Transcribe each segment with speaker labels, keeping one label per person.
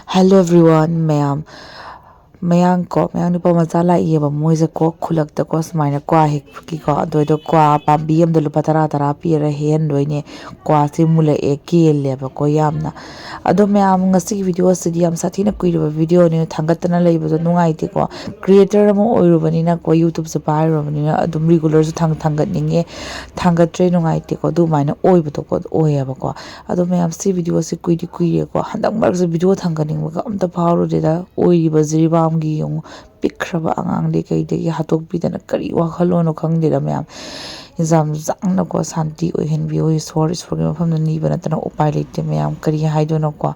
Speaker 1: Hello everyone, mayang ko mayang nupa macha laiyeba moise ko khulakta ko smaina kwa hekki ko adoido kwa pambi amda lupa tara pira hen doine kwa si mula e keleba ko yamna ado mayam ngasi video sidi yam sathina kuiba video ni thangatana leibodo nungaite ko creator mo oirubani ko youtube se pairubani adum regular su thangat ninge thangatre nungaite ko du maina oibodo ko oyaba ko ado mayam si video se kuire ko handak mar se video thanganing ba amta phawru deda oiriba jiriba gi yung pikraba angang de kai de hatok bidana kari wakhalono khangdira mayam exam zangna ko santi oi hen bi oi sor program pham na ni bana tana upai lete mayam kari haidono ko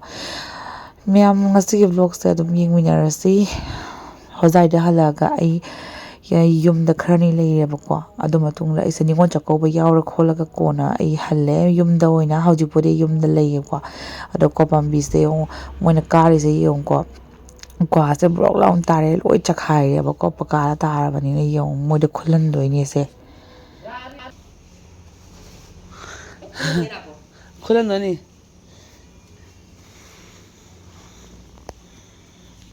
Speaker 1: mayam ngasi vlog se adum yengminarasi hozai da halaga ai yumda kharani leireba ko adu matungla isa ningon chakoba yawra kholaga kona ai halle yumda oina hawjipode yumda leiye ko ado ko pambi se moina kari se yong ko kwa se brok laun tare loi chakhai ba ko pakara tarabani ne yong moide khulan doine se
Speaker 2: खुलन नहीं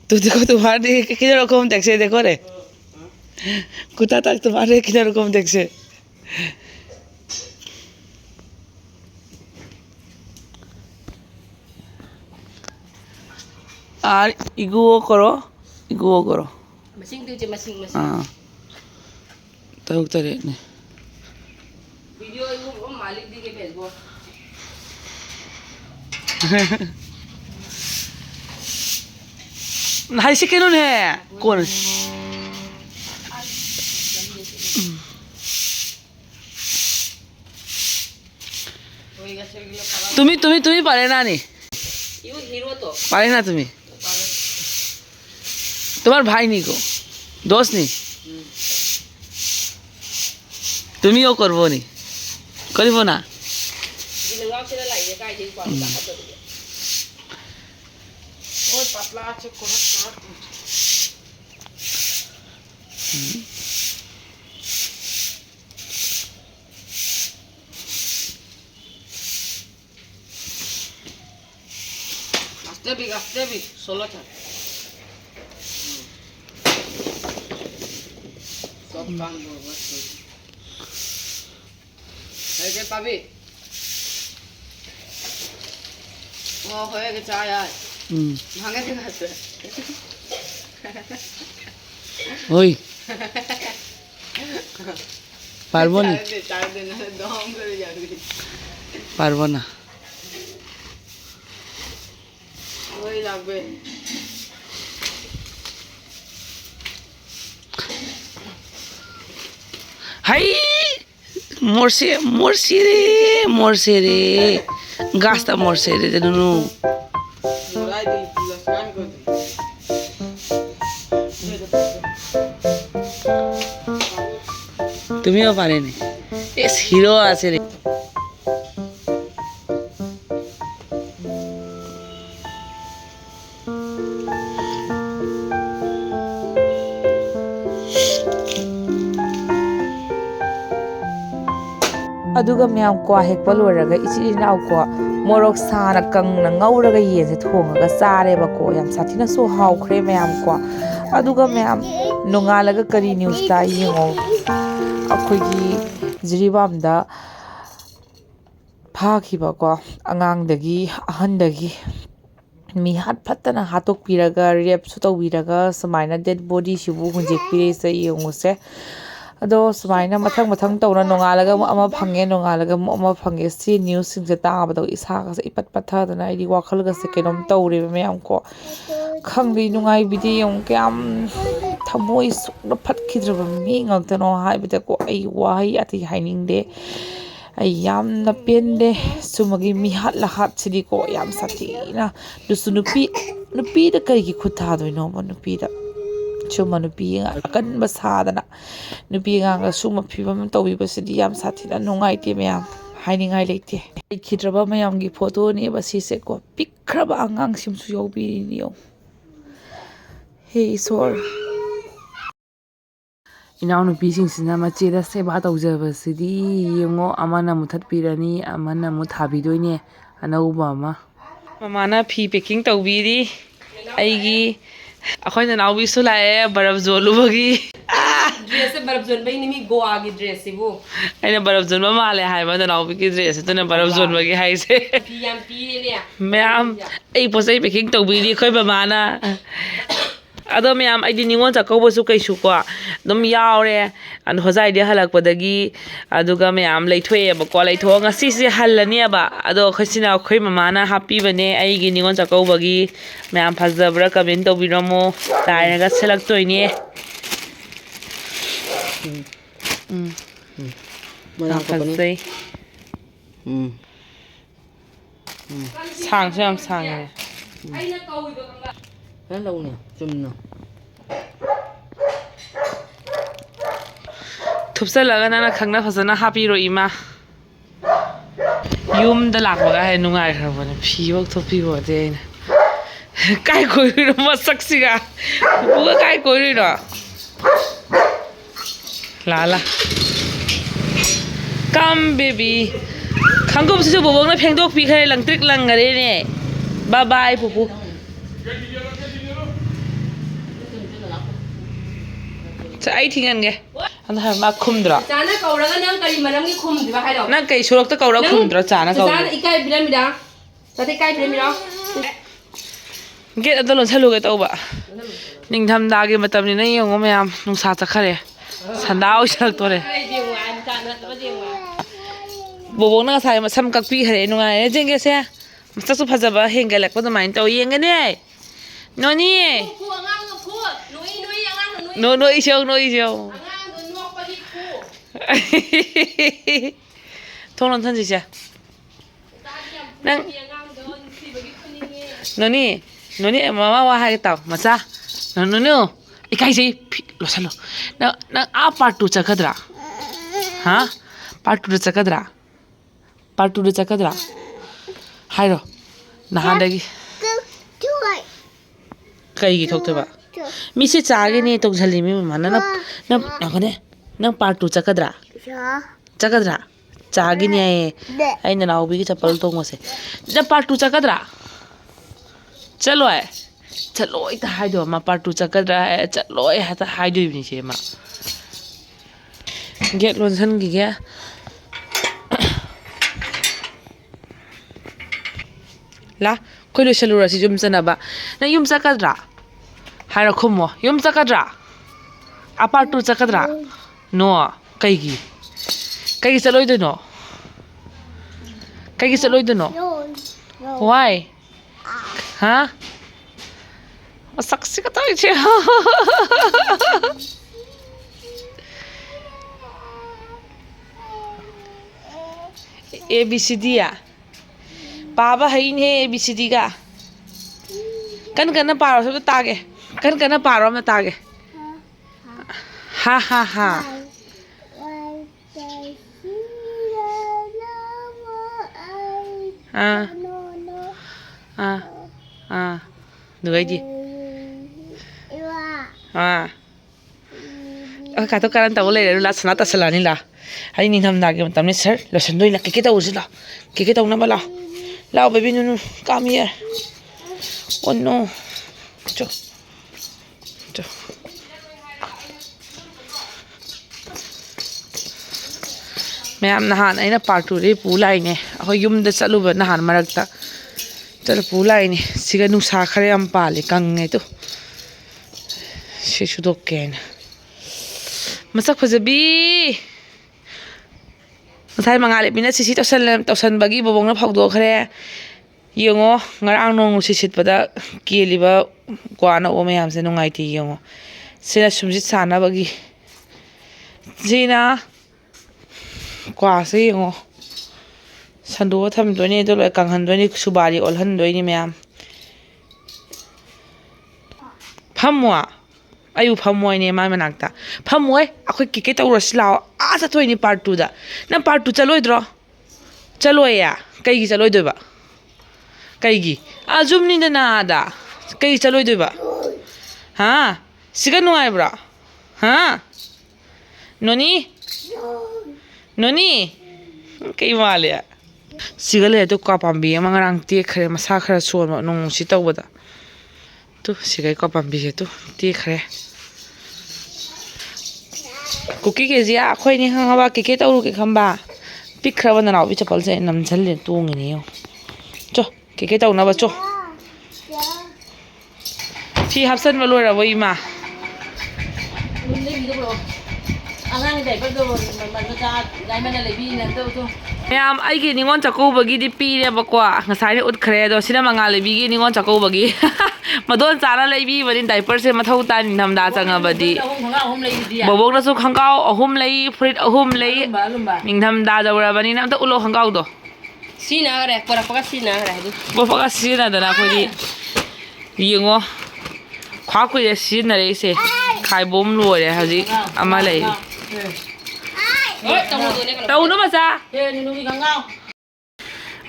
Speaker 2: तो देखो तुम्हारे किधर रकम देख से देखो रे कुत्ता तक तुम्हारे किधर रकम देख से আর ইগুও করো
Speaker 3: Masing tu je masing.
Speaker 2: তাহলে তারে নে
Speaker 3: Video ibu malik di ke Facebook.
Speaker 2: হাই সে কেন নে কোন তুমি পারে না নি
Speaker 3: Ibu hero to.
Speaker 2: পারে না তুমি তোমার ভাই নি গো দোষ নি তুমিও করবো নি করিব না
Speaker 3: Bila ngau sila lai dia kai jadi kuat tak ada dia. Oh patla aja kurut. Aste big solo cha. Sob kam bos. Hai ke pabi. Oh, হয়ে গেছে আয় ভাঙে ঠিক আছে
Speaker 2: ওই পারবো না
Speaker 3: চার দিন দম করে যাবি
Speaker 2: পারবো না
Speaker 3: ওই লাগবে
Speaker 2: হাই মরছে রে গাছটা মরছে রে জানো তুমিও পারেনি এস হিরো আছে রে
Speaker 1: aduga myam kwa hekpa loraga ichi naw ko morok sana kangna ngauraga yese thongaga sare ba ko yam sathina so haw khre myam ko aduga myam nongalaga kari news ta yingo akhoi gi jiribam da phakhiba ko angang dagi ahan dagi mi hat phatana hatok piraga rep su tawiraga samaina dead body sibu hunjek pire se yingo se ado smaina mathang tawna nongalaga ama phange nongalaga ama phange si news sing se ta ba do isa ka se ipat patha dana idi wakhal ga se kenom tawre me am ko khangri nungai video kyam thamoi sukna phat khidra mi ngak no hai bita ko ai wai ati haining de ai yam na pende sumagi mi hat la hat sidi ko yam satina dusu nupi da kai ki khutha do no ba nupi da chuma nupi nga akan basadana nupi nga suma phibam tawi basidi yam sathina nungai te myam hainingai leite khidraba mayam gi photo ni basi se ko pikraba angang simsu yobi ni yo hey sor
Speaker 2: inaw nupi sing sina mache da seba tawjaba sidi yengo amana muthat pirani amana mu thabi doine anauba ma mamana phi packing tawbiri ꯑꯩꯒꯤ ꯑꯩꯈꯣꯏ ꯅꯅꯥꯎꯕꯤꯁꯨ ꯂꯥꯛꯑꯦ ꯕꯔꯞ ꯖꯣꯜꯂꯨꯕꯒꯤ
Speaker 3: dress बर्फ zone भाई निमी गोवा की dress से वो
Speaker 2: ꯑꯩꯅ ꯕꯔꯞ ꯖꯣꯟꯕ ꯃꯥꯜꯂꯦ ꯍꯥꯏꯕ ꯅꯅꯥꯎꯕꯤꯒꯤ ꯗ꯭ꯔꯦꯁ ꯑꯗꯨꯅ ꯕꯔꯞ ꯖꯣꯟꯕꯒꯤ ꯍꯥꯏꯁꯦ
Speaker 3: याम पीरे
Speaker 2: ꯃꯌꯥꯝ ꯑꯩ ꯄꯣꯠ ꯆꯩ ꯄꯦꯛꯀꯤꯡ ꯇꯧꯕꯤꯔꯤ ꯑꯩꯈꯣꯏ ꯃꯃꯥꯅ ꯑꯗꯣ ꯃꯌꯥꯝ ꯑꯩꯗꯤ ꯅꯤꯉꯣꯜ ꯆꯥꯛꯀꯧꯕꯁꯨ ꯀꯩꯁꯨꯀꯣ ꯑꯗꯨꯝ ꯌꯥꯎꯔꯦ ꯑꯗꯣ ꯍꯣꯖꯥꯏꯗꯤ ꯍꯜꯂꯛꯄꯗꯒꯤ ꯑꯗꯨꯒ ꯃꯌꯥꯝ ꯂꯩꯊꯣꯛꯑꯦꯕꯀꯣ ꯂꯩꯊꯣꯛꯑꯒ ꯉꯁꯤꯁꯦ ꯍꯜꯂꯅꯦꯕ ꯑꯗꯣ ꯑꯩꯈꯣꯏꯁꯤꯅ ꯑꯩꯈꯣꯏ ꯃꯃꯥꯅ ꯍꯥꯞꯄꯤꯕꯅꯦ ꯑꯩꯒꯤ ꯅꯤꯉꯣꯜ ꯆꯥꯛꯀꯧꯕꯒꯤ ꯃꯌꯥꯝ ꯐꯖꯕ꯭ꯔꯥ ꯀꯃꯦꯟ ꯇꯧꯕꯤꯔꯝꯃꯣ ꯇꯥꯏꯔꯒ ꯁꯦꯠꯂꯛꯇꯣꯏꯅꯦ ꯌꯥꯝ ꯐꯖꯩ ꯁꯥꯡꯁꯨ ꯌꯥꯝ ꯁꯥꯡꯉꯦ
Speaker 3: लौने चुमना
Speaker 2: ꯊꯨꯞꯆꯜꯂꯒ ꯅꯪꯅ ꯈꯪꯅ ꯐꯖꯅ ꯍꯥꯞꯄꯤꯔꯣ ꯏꯃꯥ ꯌꯨꯝꯗ ꯂꯥꯛꯄꯒ ꯍꯦꯟꯅ ꯅꯨꯡꯉꯥꯏꯈ꯭ꯔꯕꯅꯦ ꯐꯤꯐꯧ ꯊꯣꯛꯄꯤꯔꯣꯗꯤ ꯑꯩꯅ ꯀꯥꯏ ꯀꯣꯏꯔꯨꯏꯅꯣ ꯃꯁꯛꯁꯤꯒ ꯄꯨꯄꯨꯒ ꯀꯥꯏ ꯀꯣꯏꯔꯨꯏꯅꯣ ꯂꯥ ꯀꯝ ꯕꯦꯕꯤ ꯈꯪꯒꯨꯝꯁꯤꯁꯨ ꯕꯣꯕꯣꯛꯅ ꯐꯦꯡꯗꯣꯛꯄꯤꯈ꯭ꯔꯦ ꯂꯪꯇ꯭ꯔꯤꯛ ꯂꯪꯒꯔꯦꯅꯦ ꯕꯥꯏ ꯕꯥꯏ ꯄꯨꯄꯨ ꯑꯩ ꯊꯤꯡꯍꯟꯒꯦ ꯑꯗ ꯍꯥꯏꯕ ꯃꯥ ꯈꯨꯝꯗ꯭ꯔꯣ
Speaker 3: चाना कौरगा नंग करी मरमगी खुमदिबा हाइरो
Speaker 2: ꯅꯪ ꯀꯩ ꯁꯣꯔꯣꯛꯇ ꯀꯧꯔ ꯈꯨꯝꯗ꯭ꯔꯣ ꯆꯥꯅ ꯀꯧꯔ
Speaker 3: चाना इकाई बिरमिदा तते इकाई बिरमिरो
Speaker 2: ꯒꯦꯠ ꯑꯗ ꯂꯣꯟꯁꯜꯂꯨꯒꯦ ꯇꯧꯕ ꯅꯤꯡꯊꯝꯊꯥꯒꯤ ꯃꯇꯝꯅꯤꯅ ꯌꯦꯡꯉꯣ ꯃꯌꯥꯝ ꯅꯨꯡꯁꯥ ꯆꯠꯈꯔꯦ ꯁꯟꯗꯥ ꯑꯣꯏꯁꯜꯂꯛꯇꯣꯔꯦ ꯕꯣꯕꯣꯛꯅ ꯉꯁꯥꯏ ꯃꯁꯝ ꯀꯛꯄꯤꯈ꯭ꯔꯦ ꯅꯨꯡꯉꯥꯏꯔꯦ ꯖꯦꯡꯒꯦꯁꯦ ꯃꯁꯛꯁꯨ ꯐꯖꯕ ꯍꯦꯟꯒꯠꯂꯛꯄ ꯑꯗꯨꯃꯥꯏꯅ ꯇꯧ ꯌꯦꯡꯒꯅꯤ ꯅꯣꯅꯤ
Speaker 3: ꯐꯨ ꯑꯉꯥꯡꯅ ꯐꯨ ꯅꯣꯏ ꯅꯣꯏ ꯑꯉꯥꯡꯅ ꯅꯣꯏ
Speaker 2: ꯅꯣꯏꯁꯦው ꯅꯣꯏꯁꯦው
Speaker 3: ꯑꯉꯥꯡꯗꯣ ꯅꯣꯛꯄꯗꯤ ꯐꯨ
Speaker 2: ꯊꯣꯡ ꯂꯣꯟꯁꯟꯁꯤꯁꯦ ꯅꯪ
Speaker 3: ꯑꯉꯥꯡꯗꯣ ꯅꯨꯡꯁꯤꯕꯒꯤ ꯐꯨꯅꯤꯡꯉꯦ
Speaker 2: ꯅꯣꯅꯤ ꯃꯃꯥ ꯋꯥ ꯍꯥꯏꯒꯦ ꯇꯥꯎ ꯃꯆꯥ ꯅꯣꯅꯨ ꯏꯀꯥꯏꯖꯩ ꯂꯣꯠꯁꯜꯂꯣ ꯅꯪ ꯄꯥꯔꯠ 2 ꯆꯠꯀꯗ꯭ꯔꯥ ꯍꯥ ꯄꯥꯔꯠ 2ꯗ ꯆꯠꯀꯗ꯭ꯔꯥ ꯄꯥꯔꯠ 2ꯗ ꯆꯠꯀꯗ꯭ꯔꯥ ꯍꯥꯏꯔꯣ ꯅꯍꯥꯟꯗꯒꯤ ꯀꯩꯒꯤ ꯊꯣꯛꯇꯣꯏꯕ ꯃꯤꯁꯦ ꯆꯥꯒꯦꯅꯦ ꯇꯧꯁꯜꯂꯤ ꯃꯤ ꯃꯃꯥꯅ ꯅꯪ ꯄꯥꯔꯠ 2 ꯆꯠꯀꯗ꯭ꯔꯥ ꯆꯠꯀꯗ꯭ꯔꯥ ꯆꯥꯒꯤꯅꯦ ꯑꯩ ꯅꯅꯥꯎꯕꯤꯒꯤ ꯆꯄꯜ ꯇꯣꯡꯕꯁꯦ ꯅꯪ ꯄꯥꯔꯠ 2 ꯆꯠꯀꯗ꯭ꯔꯥ ꯆꯠꯂꯣꯏ ꯆꯠꯂꯣꯏꯇ ꯍꯥꯏꯗꯣ ꯃꯥ ꯄꯥꯔꯠ 2 ꯆꯠꯀꯗ꯭ꯔꯥ ꯆꯠꯂꯣꯏ ꯍꯦꯛꯇ ꯍꯥꯏꯗꯣꯏꯕꯅꯤ ꯁꯦ ꯃꯥ ꯒꯦꯠ ꯂꯣꯟꯁꯟꯈꯤꯒꯦ ꯂꯥ ꯑꯩꯈꯣই ꯂꯣꯏꯁꯜꯂꯨꯔꯁꯤ ꯌꯨꯝ ꯆꯠꯅꯕ ꯅꯪ ꯌꯨꯝ ꯆꯠꯀꯗ꯭ꯔꯥ ꯍꯥꯏꯔꯣ ꯈꯨꯝꯃꯣ ꯌꯨꯝ ꯆꯠꯀꯗ꯭ꯔꯥ ꯄꯥꯔꯠ 2 ꯆꯠꯀꯗ꯭ꯔꯥ ꯅꯣ ꯀꯩꯒꯤ ꯆꯠꯂꯣꯏꯗꯣꯏꯅꯣ ꯀꯩꯒꯤ ꯆꯠꯂꯣꯏꯗꯣꯏꯅꯣ ꯋꯥꯏ ꯍꯥ ꯃꯁꯛꯁꯤꯒ ꯇꯧꯔꯤꯁꯦ A B C D पाबा हईने ABCD का कन पारो सब तागे कन पारो मैं तागे हा हा हा दुगाई का तो कारण तब ले ला सना तसलानी ला अरे निंथमदागी मतमने सर लोसनदोइ ला के तौरसि ला के तौनबा ला लाओ बेबी नु कम हियर ओ नो चो मैम नहान अना पार्ट 2 रे पू लाइने अखोय युमदा चलुबा नहान मरकता चल पू लाइने सिगा नुसा खरे यम पाले कंगे तो शेषुदोकेन मसक फजबी ꯉꯁꯥꯏ ꯃꯉꯥꯂꯦꯕꯤꯅ ꯁꯤꯁꯤ ꯇꯧꯁꯟꯕꯒꯤ ꯕꯣꯕꯣꯡꯅ ꯐꯧꯗꯣꯛꯈ꯭ꯔꯦ ꯌꯦꯡꯉꯣ ꯉꯔꯥꯡ ꯅꯣꯡ ꯅꯨꯡꯁꯤꯠ ꯁꯤꯠꯄꯗ ꯀꯦꯜꯂꯤꯕ ꯀ꯭ꯋꯥ ꯅꯧꯕ ꯃꯌꯥꯝꯁꯦ ꯅꯨꯡꯉꯥꯏꯇꯦ ꯌꯦꯡꯉꯣ ꯁꯤꯅ ꯁꯨꯝꯁꯤꯠ ꯁꯥꯟꯅꯕꯒꯤ ꯁꯤꯅ ꯀ꯭ꯋꯥꯁꯦ ꯌꯦꯡꯉꯣ ꯁꯟꯗꯣꯛꯑ ꯊꯝꯗꯣꯏꯅꯤ ꯑꯗꯨ ꯂꯣꯏ ꯀꯪꯍꯟꯗꯣꯏꯅꯤ ꯁꯨꯕꯥꯔꯤ ꯑꯣꯜꯍꯟꯗꯣꯏꯅꯤ ꯃꯌꯥꯝ ꯐꯝꯃꯣ ꯑꯌꯨ ꯐꯝꯃꯣꯏꯅꯦ ꯃꯥꯏ ꯃꯅꯥꯛꯇ ꯐꯝꯃꯣꯏ ꯑꯩꯈꯣꯏ ꯀꯤꯀꯦ ꯇꯧꯔꯁꯤ ꯂꯥꯛꯑꯣ ꯆꯠꯇꯣꯏꯅꯤ ꯄꯥꯔꯠ 2ꯗ ꯅꯪ ꯄꯥꯔꯠ 2 ꯆꯠꯂꯣꯏꯗ꯭ꯔꯣ ꯆꯠꯂꯣꯏꯌꯦ ꯀꯩꯒꯤ ꯆꯠꯂꯣꯏꯗꯣꯏꯕ ꯀꯩꯒꯤ ꯖꯨꯝꯅꯤꯗꯅ ꯑꯥꯗ ꯀꯩꯒꯤ ꯆꯠꯂꯣꯏꯗꯣꯏꯕ ꯍꯥ ꯁꯤꯒ ꯅꯨꯡꯉꯥꯏꯕ꯭ꯔꯣ ꯍꯥ ꯅꯣꯅꯤ ꯀꯩ ꯃꯥꯜꯂꯦ ꯁꯤꯒ ꯂꯩ ꯑꯗꯨ ꯀ꯭ꯋꯥ ꯄꯥꯝꯕꯤ ꯑꯃ ꯉꯔꯥꯡ ꯇꯦꯛꯈ꯭ꯔꯦ ꯃꯁꯥ ꯈꯔ ꯁꯣꯟꯕ ꯅꯣꯡ ꯅꯨꯡꯁꯤꯠ ꯇꯧꯕꯗ tu sigai ko pambi tu ti khare kuki ke zia khoi ni hanga ba ke tauru ke khamba pikra bana naw bi chapal se nam challe tung ni yo cho ke taw na ba cho fi hapsan ma lora wai ma ma'am आई निगोन चकौबगी पीरेबको ngसाई उत खरे दो सिना मंगा लेबीगी निगोन चकौबगी मदोन चाना लेबी बदिन डाइपर से मथौ ता निंगमदा चंगबदी बबोगनसु खंगाव अहुम लई फ्रिट अहुम लई निंगमदा जवरबनी नम त उलो खंगाव दो
Speaker 3: सीना रे परपका सीना रे दु
Speaker 2: बफका सीना दना खोदी यंगो खा कुय सीना रे से खाइबोम लोरे हजि अमा लई तौनु मचा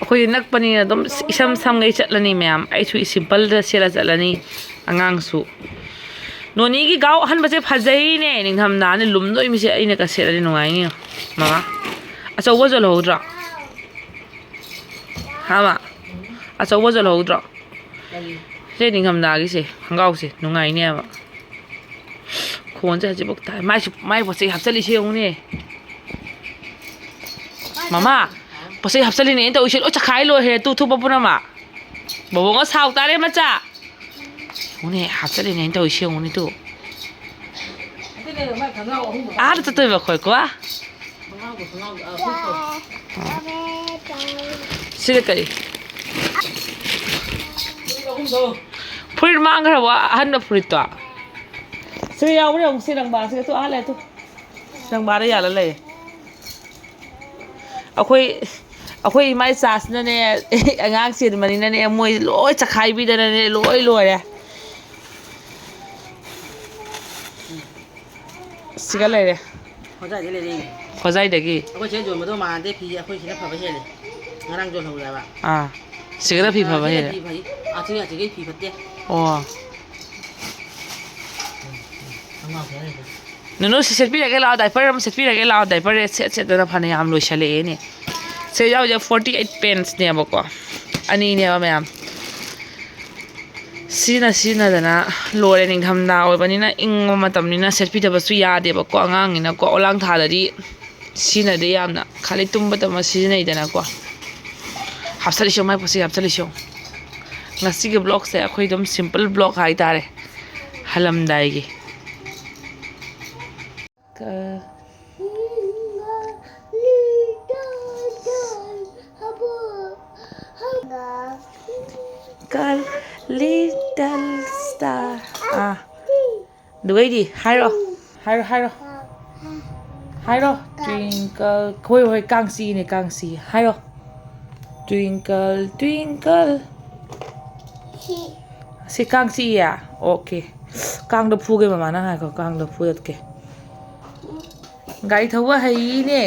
Speaker 2: अखोई नकपनी अदम इसम समगै चटलनी मैम आइसु सिंपल द सेला चटलनी अंगांगसु नोनी की गाव हन बचे फजई ने निंगम नाने लुमदोइ मिसे आइने का सेलनी नुगाइनी मामा अचौबो जल होद्रा हामा अचौबो जल होद्रा से निंगम नागी से हंगाव से नुगाइनी अब खोन से हजिबक ता माइ बसे हपचली से उने मामा पसे हपचली ने तो उछल ओ चखाई लो हे तू थु बपुना मा बबोंगा साउ तारे मचा उने हपचली ने तो उछे उने तू आर त तोय बखय को सिरे करी फुर मांगरा वा हन फुर तो सिरे याव रे उसे रंग बा से तो आले तो रंग बा रे याला ले अखोई माई सासना ने अंगांग सिरमनी ने मोय लोय चखाई भी दने ने लोय लोय सिगा ले रे खोजाई देगी
Speaker 4: अखोई से जोन मदो मानदे फी अखोई सिना फबा हेले ngarang जोन होलाबा
Speaker 2: सिगा फी फबा हे
Speaker 4: आथिं आथिं फी फते
Speaker 2: ओ ननु सेट पी लगे लाओ डायपर हम सेट पी लगे लाओ डायपर सेट सेट दना फने हम लोइसले ने से जाओ 48 पेन्स ने बको अनि ने मैम सीना दना लोरे निंगमदा ओबनिना इंग मतमनिना सेट पी दबसु यादे बको अंगांगिना को ओलांग थादरी सीना दे यामना खाली तुम्ब तम सीनै दना को हपसली शो माइ पसी हपसली शो ngasi के ब्लॉग से अखोई दम सिंपल ब्लॉग हाई तारे हलमदाईगी little star dugai di hairo twinkle hoi kangsi ne kangsi hairo twinkle twinkle si kangsi ya okay kang da phu ge mama na ha ko kang da phu yat ke gai thawa hai ne